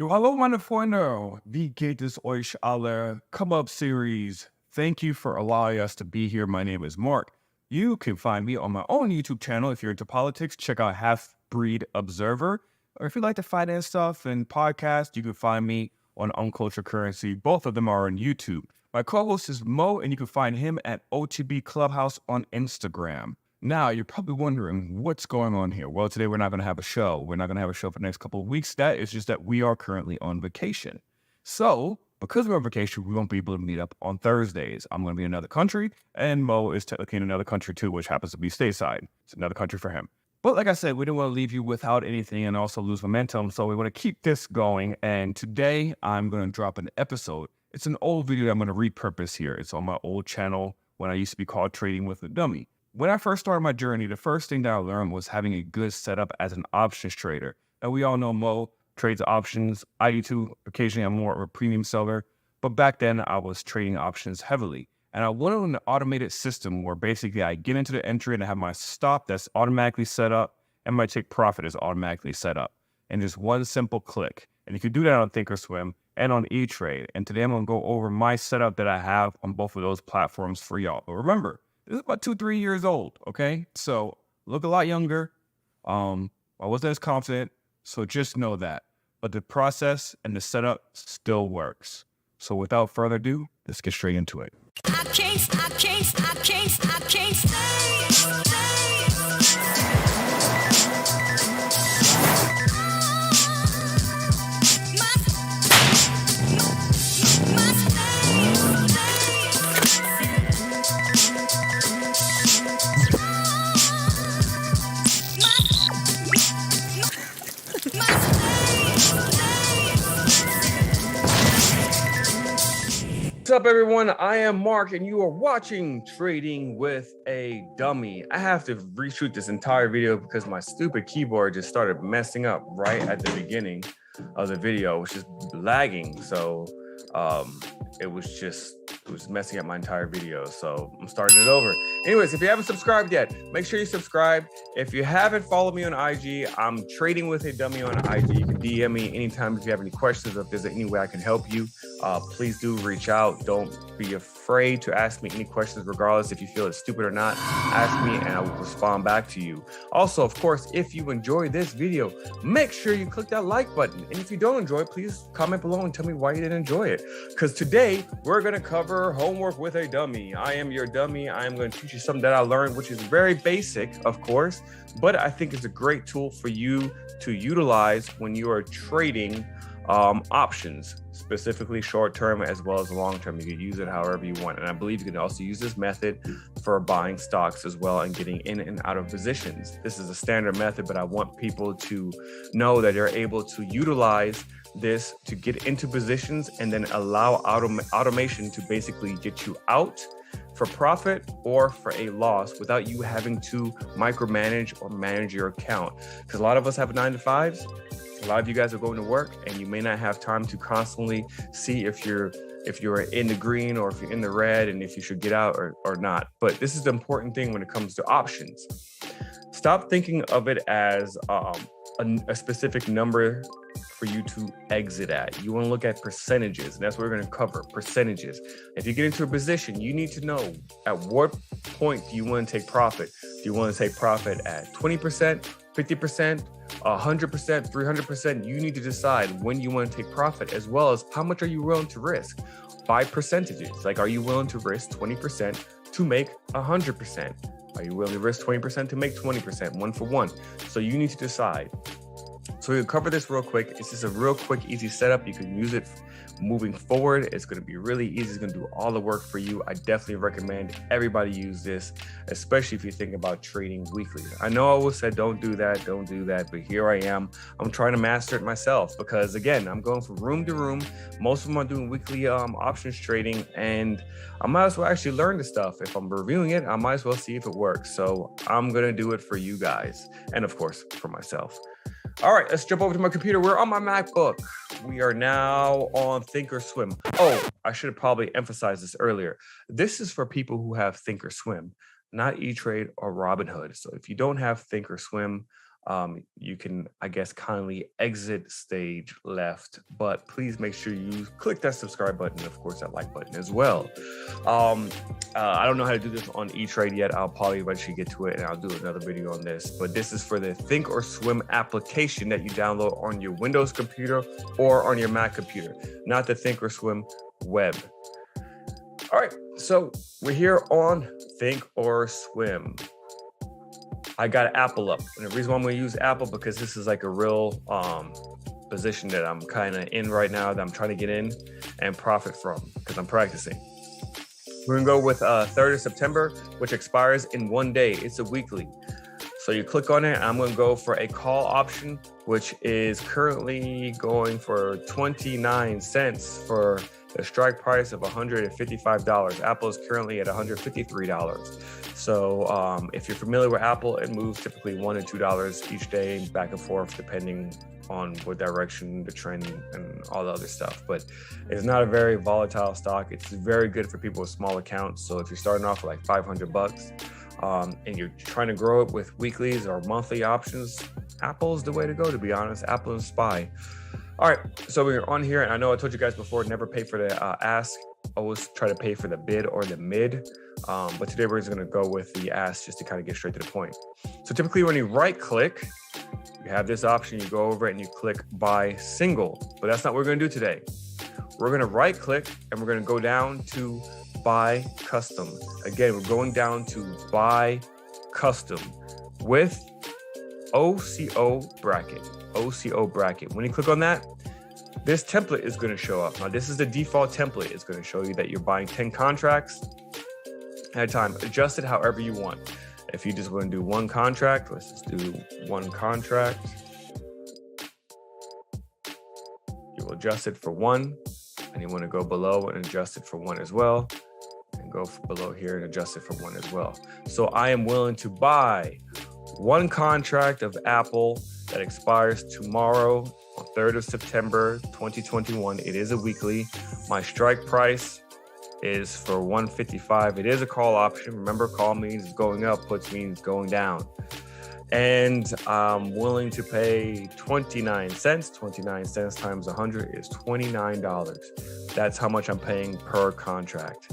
Jo, hallo meine Freunde. Wie geht es euch alle? Come Up series. Thank you for allowing us to be here. My name is Mark. You can find me on my own YouTube channel. If you're into politics, check out Half Breed Observer. Or if you like the finance stuff and podcast, you can find me on Uncultured Currency. Both of them are on YouTube. My co-host is Mo, and you can find him at OTB Clubhouse on Instagram. Now, you're probably wondering what's going on here. Well, today we're not going to have a show. We're not going to have a show for the next couple of weeks. That is just that we are currently on vacation. So, because we're on vacation, we won't be able to meet up on Thursdays. I'm going to be in another country, and Mo is technically in another country too, which happens to be stateside. It's another country for him. But like I said, we didn't want to leave you without anything and also lose momentum. So we want to keep this going. And today I'm going to drop an episode. It's an old video that I'm going to repurpose here. It's on my old channel when I used to be called Trading with a Dummy. When I first started my journey, the first thing that I learned was having a good setup as an options trader. And we all know Mo trades options. I do too. Occasionally, I'm more of a premium seller. But back then, I was trading options heavily. And I wanted an automated system where basically I get into the entry and I have my stop that's automatically set up and my take profit is automatically set up. And just one simple click. And you can do that on Thinkorswim and on E-Trade. And today I'm going to go over my setup that I have on both of those platforms for y'all. But remember, this is about 2-3 years old, okay? So look a lot younger. I wasn't as confident, so just know that. But the process and the setup still works. So without further ado, let's get straight into it. I can't stay. What's up, everyone? I am Mark, and you are watching Trading with a Dummy. I have to reshoot this entire video because my stupid keyboard just started messing up right at the beginning of the video, which is lagging. So it was messing up my entire video. So I'm starting it over. Anyways, if you haven't subscribed yet, make sure you subscribe. If you haven't followed me on IG, I'm Trading with a Dummy on IG. You can DM me anytime if you have any questions or if there's any way I can help you. Please do reach out. Don't be afraid to ask me any questions, regardless if you feel it's stupid or not. Ask me and I will respond back to you. Also, of course, if you enjoyed this video, make sure you click that like button. And if you don't enjoy it, please comment below and tell me why you didn't enjoy it. Because today we're going to cover homework with a dummy. I am your dummy. I am going to teach you something that I learned, which is very basic, of course, but I think it's a great tool for you to utilize when you are trading options, specifically short-term as well as long-term. You can use it however you want. And I believe you can also use this method for buying stocks as well and getting in and out of positions. This is a standard method, but I want people to know that they're able to utilize this to get into positions and then allow automation to basically get you out for profit or for a loss without you having to micromanage or manage your account. Because a lot of us have 9-to-5s. A lot of you guys are going to work and you may not have time to constantly see if you're in the green or if you're in the red and if you should get out or not. But this is the important thing when it comes to options. Stop thinking of it as a specific number for you to exit at. You want to look at percentages, and that's what we're going to cover, percentages. If you get into a position, you need to know at what point do you want to take profit. Do you want to take profit at 20%, 50%, 100%, 300%? You need to decide when you want to take profit, as well as how much are you willing to risk by percentages. Like, are you willing to risk 20% to make 100%? Are you willing to risk 20% to make 20%, 1 for 1? So you need to decide. So we'll cover this real quick. It's just a real quick, easy setup. You can use it moving forward. It's going to be really easy. It's going to do all the work for you. I definitely recommend everybody use this, especially if you think about trading weekly. I know I always said, don't do that, but here I am. I'm trying to master it myself because, again, I'm going from room to room. Most of them are doing weekly options trading, and I might as well actually learn the stuff. If I'm reviewing it, I might as well see if it works. So I'm going to do it for you guys and, of course, for myself. All right, let's jump over to my computer. We're on my MacBook. We are now on Thinkorswim. Oh, I should have probably emphasized this earlier. This is for people who have Thinkorswim, not E-Trade or Robinhood. So if you don't have Thinkorswim, you can, I guess, kindly exit stage left, but please make sure you click that subscribe button, of course, that like button as well. I don't know how to do this on E-Trade yet. I'll probably eventually get to it, and I'll do another video on this, but this is for the Thinkorswim application that you download on your Windows computer or on your Mac computer, not the Thinkorswim web. All right, so we're here on Thinkorswim. I got Apple up, and the reason why I'm going to use Apple because this is like a real position that I'm kind of in right now, that I'm trying to get in and profit from because I'm practicing. We're going to go with 3rd of September, which expires in 1 day. It's a weekly. So you click on it, and I'm going to go for a call option, which is currently going for 29 cents for the strike price of $155. Apple is currently at $153. So if you're familiar with Apple, it moves typically $1 to $2 each day, back and forth, depending on what direction, the trend, and all the other stuff. But it's not a very volatile stock. It's very good for people with small accounts. So if you're starting off with like 500 bucks and you're trying to grow it with weeklies or monthly options, Apple's the way to go, to be honest. Apple and SPY. All right, so we're on here, and I know I told you guys before, never pay for the ask. Always try to pay for the bid or the mid. But today we're just gonna go with the ask just to kind of get straight to the point. So typically when you right click, you have this option, you go over it and you click buy single, but that's not what we're gonna do today. We're gonna right click and we're gonna go down to buy custom. Again, we're going down to buy custom with OCO bracket. When you click on that, this template is going to show up. Now, this is the default template. It's going to show you that you're buying 10 contracts at a time. Adjust it however you want. If you just want to do one contract, let's just do one contract. You will adjust it for one, and you want to go below and adjust it for one as well, and go below here and adjust it for one as well. So I am willing to buy one contract of Apple that expires tomorrow on 3rd of September, 2021. It is a weekly. My strike price is for 155. It is a call option. Remember, call means going up, puts means going down. And I'm willing to pay 29 cents. 29 cents times 100 is $29. That's how much I'm paying per contract.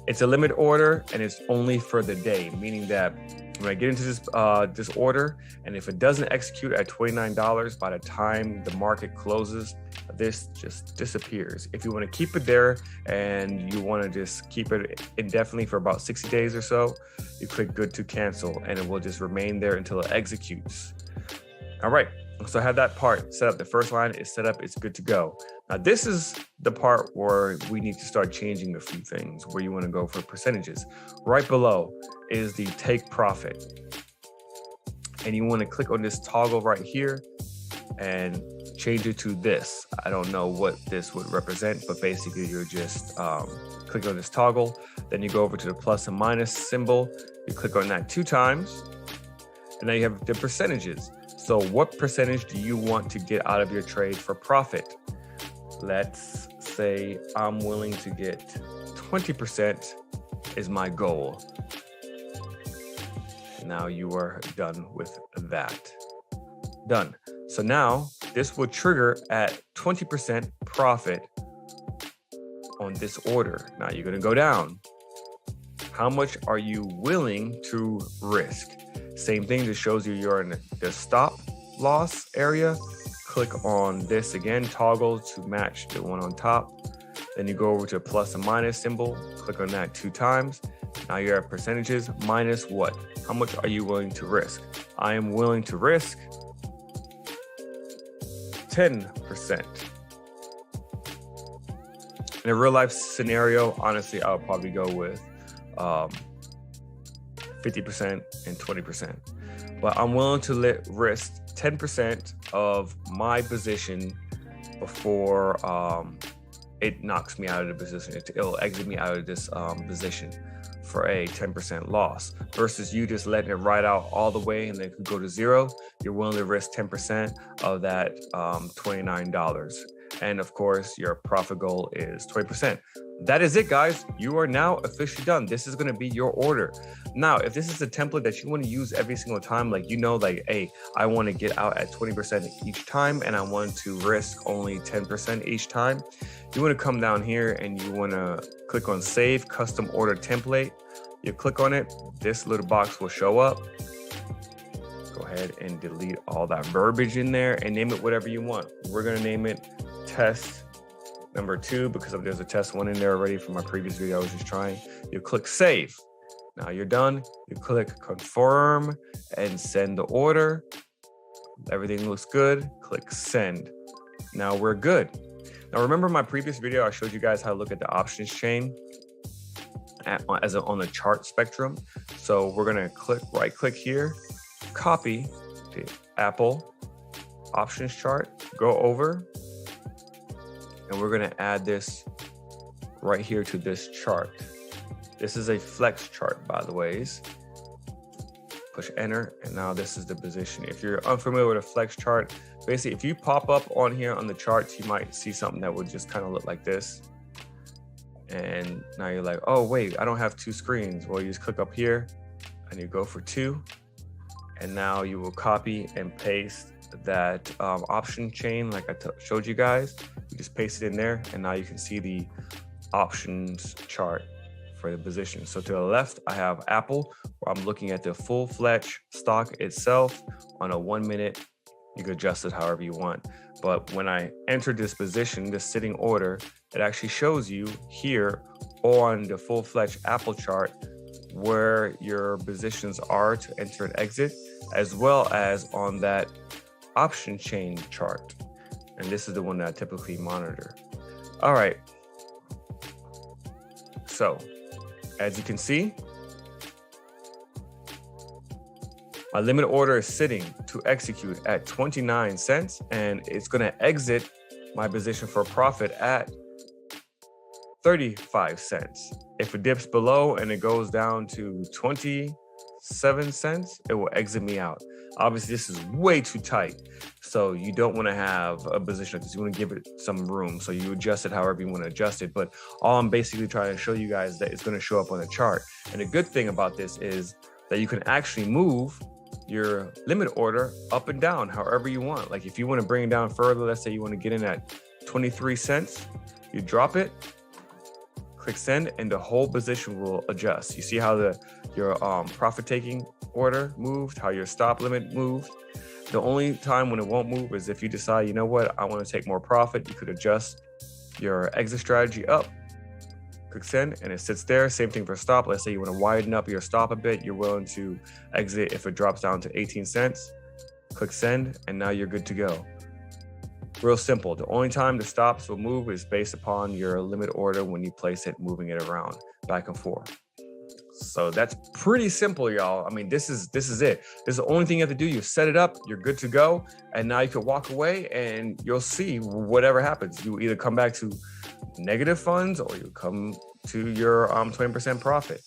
It's a limit order, and it's only for the day, meaning that when I get into this order, and if it doesn't execute at $29 by the time the market closes, this just disappears. If you want to keep it there and you want to just keep it indefinitely for about 60 days or so, you click good to cancel, and it will just remain there until it executes. All right, so I have that part set up. The first line is set up, it's good to go. Now, this is the part where we need to start changing a few things, where you want to go for percentages. Right below is the take profit. And you want to click on this toggle right here and change it to this. I don't know what this would represent, but basically you're just click on this toggle. Then you go over to the plus and minus symbol. You click on that 2 times. And now you have the percentages. So what percentage do you want to get out of your trade for profit? Let's say I'm willing to get 20% is my goal. Now you are done with that. Done. So now this will trigger at 20% profit on this order. Now you're going to go down. How much are you willing to risk? Same thing, just shows you you're in the stop loss area. Click on this again, toggle to match the one on top. Then you go over to a plus and minus symbol, click on that 2 times. Now you're at percentages minus what? How much are you willing to risk? I am willing to risk 10%. In a real life scenario, honestly, I would probably go with 50% and 20%. But I'm willing to risk 10% of my position before it knocks me out of the position. It'll exit me out of this position for a 10% loss, versus you just letting it ride out all the way and then it could go to 0. You're willing to risk 10% of that $29. And of course, your profit goal is 20%. That is it, guys. You are now officially done. This is going to be your order. Now, if this is a template that you want to use every single time, like, like, hey, I want to get out at 20% each time, and I want to risk only 10% each time, you want to come down here and you want to click on Save Custom Order Template. You click on it, this little box will show up. Go ahead and delete all that verbiage in there and name it whatever you want. We're going to name it Test Number 2 because there's a test 1 in there already from my previous video I was just trying. You click Save. Now you're done. You click Confirm and send the order. Everything looks good. Click Send. Now we're good. Now remember my previous video, I showed you guys how to look at the options chain on the chart spectrum. So we're going to right click here, copy the Apple options chart, go over, and we're going to add this right here to this chart. This is a flex chart, by the ways. Push enter, and now this is the position. If you're unfamiliar with a flex chart, basically if you pop up on here on the charts, you might see something that would just kind of look like this. And now you're like, oh wait, I don't have 2 screens. Well, you just click up here and you go for 2. And now you will copy and paste that option chain like I showed you guys. You just paste it in there, and now you can see the options chart for the position. So to the left, I have Apple, where I'm looking at the full-fledged stock itself on a 1 minute. You can adjust it however you want. But when I enter this position, this sitting order, it actually shows you here on the full-fledged Apple chart where your positions are to enter and exit, as well as on that option chain chart. And this is the one that I typically monitor. All right. So as you can see, my limit order is sitting to execute at 29 cents, and it's going to exit my position for profit at 35 cents. If it dips below and it goes down to 27 cents, it will exit me out. Obviously, this is way too tight. So you don't want to have a position like this. You want to give it some room. So you adjust it however you want to adjust it. But all I'm basically trying to show you guys that it's going to show up on the chart. And the good thing about this is that you can actually move your limit order up and down however you want. Like if you want to bring it down further, let's say you want to get in at 23 cents, you drop it, click send, and the whole position will adjust. You see how your profit taking order moved, how your stop limit moved. The only time when it won't move is if you decide, you know what, I want to take more profit. You could adjust your exit strategy up, click send, and it sits there. Same thing for stop. Let's say you want to widen up your stop a bit. You're willing to exit if it drops down to 18 cents, click send, and now you're good to go. Real simple. The only time the stops will move is based upon your limit order when you place it, moving it around back and forth. So that's pretty simple, y'all. I mean, this is it. This is the only thing you have to do. You set it up, you're good to go, and now you can walk away and you'll see whatever happens. You either come back to negative funds or you come to your 20% profit.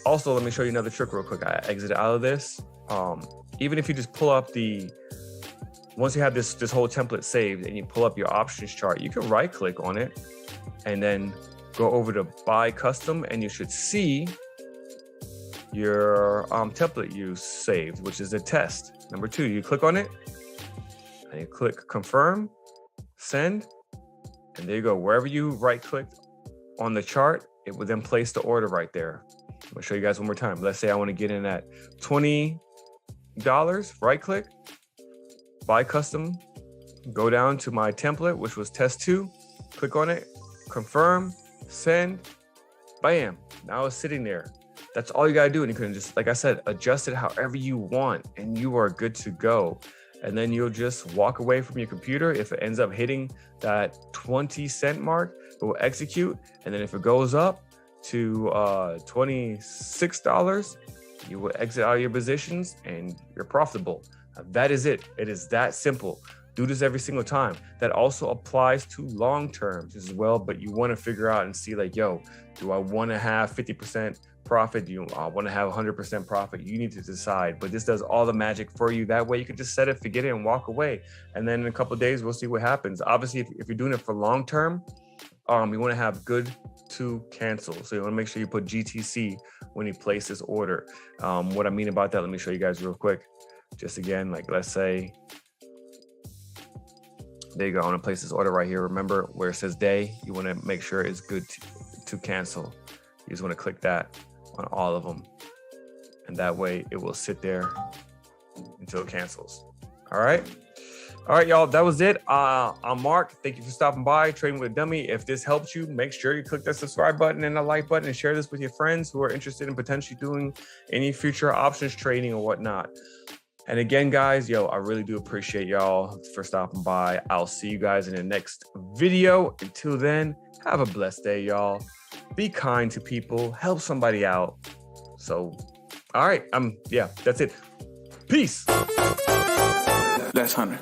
Also, let me show you another trick real quick. I exited out of this. Even if you just pull up once you have this whole template saved and you pull up your options chart, you can right click on it and then go over to buy custom, and you should see your template you saved, which is a test number 2. You click on it and you click confirm, send, and there you go. Wherever you right clicked on the chart, it will then place the order right there. I'm gonna show you guys one more time. Let's say I want to get in at $20, right click, buy custom, go down to my template, which was test 2, click on it, confirm, send, bam, now it's sitting there. That's all you gotta do. And you can just, like I said, adjust it however you want, and you are good to go. And then you'll just walk away from your computer. If it ends up hitting that 20-cent mark, it will execute. And then if it goes up to $26, you will exit out of your positions and you're profitable. That is it. It is that simple. Do this every single time. That also applies to long terms as well, but you want to figure out and see like, yo, do I want to have 50% profit? Do you want to have 100% profit? You need to decide, but this does all the magic for you. That way you can just set it, forget it, and walk away. And then in a couple of days, we'll see what happens. Obviously, if you're doing it for long term, you want to have good to cancel. So you want to make sure you put GTC when you place this order. What I mean about that, let me show you guys real quick. Just again, like let's say, there you go. I want to place this order right here. Remember where it says day, you want to make sure it's good to cancel. You just want to click that on all of them. And that way it will sit there until it cancels. All right. All right, y'all, that was it. I'm Mark. Thank you for stopping by, Trading with a Dummy. If this helps you, make sure you click that subscribe button and the like button and share this with your friends who are interested in potentially doing any future options trading or whatnot. And again, guys, I really do appreciate y'all for stopping by. I'll see you guys in the next video. Until then, have a blessed day, y'all. Be kind to people, help somebody out. So, all right, that's it. Peace. That's 100.